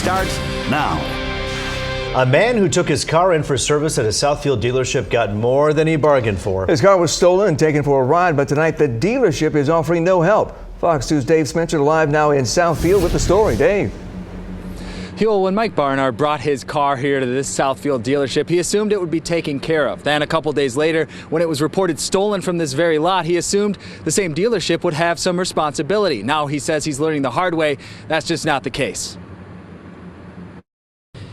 starts now. A man who took his car in for service at a Southfield dealership got more than he bargained for. His car was stolen and taken for a ride, but tonight the dealership is offering no help. Fox 2's Dave Spencer live now in Southfield with the story. Dave. When Mike Barnard brought his car here to this Southfield dealership, he assumed it would be taken care of. Then a couple days later, when it was reported stolen from this very lot, he assumed the same dealership would have some responsibility. Now he says he's learning the hard way. That's just not the case.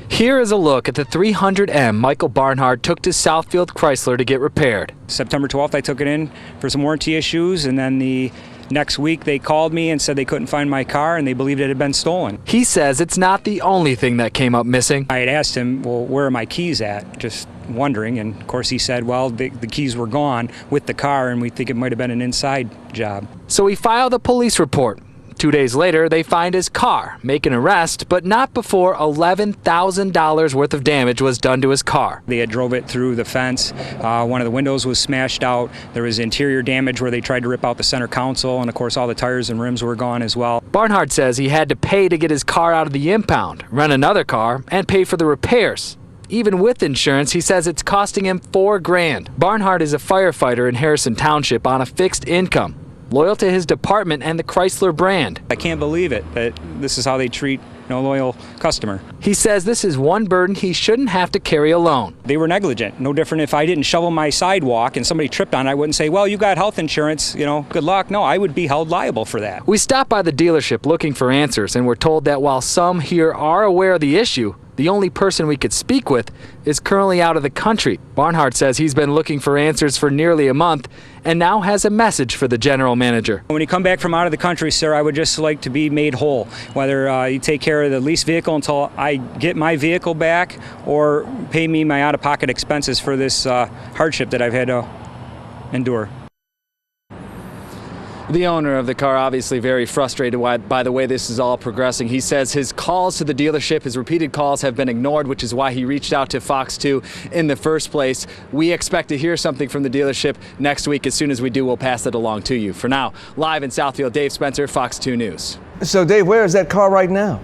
Here is a look at the 300M Michael Barnhart took to Southfield Chrysler to get repaired. September 12th, I took it in for some warranty issues, and then the next week they called me and said they couldn't find my car and they believed it had been stolen. He says it's not the only thing that came up missing. I had asked him, well, where are my keys at? Just wondering, and of course he said, well, the keys were gone with the car and we think it might have been an inside job. So he filed a police report. 2 days later, they find his car, make an arrest, but not before $11,000 worth of damage was done to his car. They had drove it through the fence. One of the windows was smashed out. There was interior damage where they tried to rip out the center console, and of course all the tires and rims were gone as well. Barnhart says he had to pay to get his car out of the impound, rent another car, and pay for the repairs. Even with insurance, he says it's costing him $4 grand. Barnhart is a firefighter in Harrison Township on a fixed income, loyal to his department and the Chrysler brand. I can't believe it, that this is how they treat no loyal customer. He says this is one burden he shouldn't have to carry alone. They were negligent. No different if I didn't shovel my sidewalk and somebody tripped on it, I wouldn't say, well, you got health insurance, good luck. No, I would be held liable for that. We stopped by the dealership looking for answers, and we're told that while some here are aware of the issue, the only person we could speak with is currently out of the country. Barnhart says he's been looking for answers for nearly a month and now has a message for the general manager. When you come back from out of the country, sir, I would just like to be made whole. Whether you take care of the leased vehicle until I get my vehicle back or pay me my out-of-pocket expenses for this hardship that I've had to endure. The owner of the car obviously very frustrated by the way this is all progressing. He says his calls to the dealership, his repeated calls have been ignored, which is why he reached out to Fox 2 in the first place. We expect to hear something from the dealership next week. As soon as we do, we'll pass it along to you. For now, live in Southfield, Dave Spencer, Fox 2 News. So Dave, where is that car right now?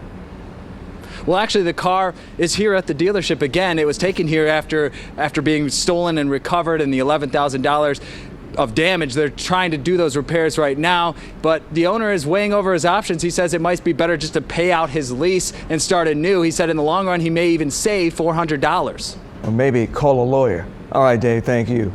Well, actually, the car is here at the dealership again. It was taken here after being stolen and recovered, and the $11,000 of damage. They're trying to do those repairs right now, but the owner is weighing over his options. He says it might be better just to pay out his lease and start anew. He said in the long run he may even save $400. Or maybe call a lawyer. All right, Dave, thank you.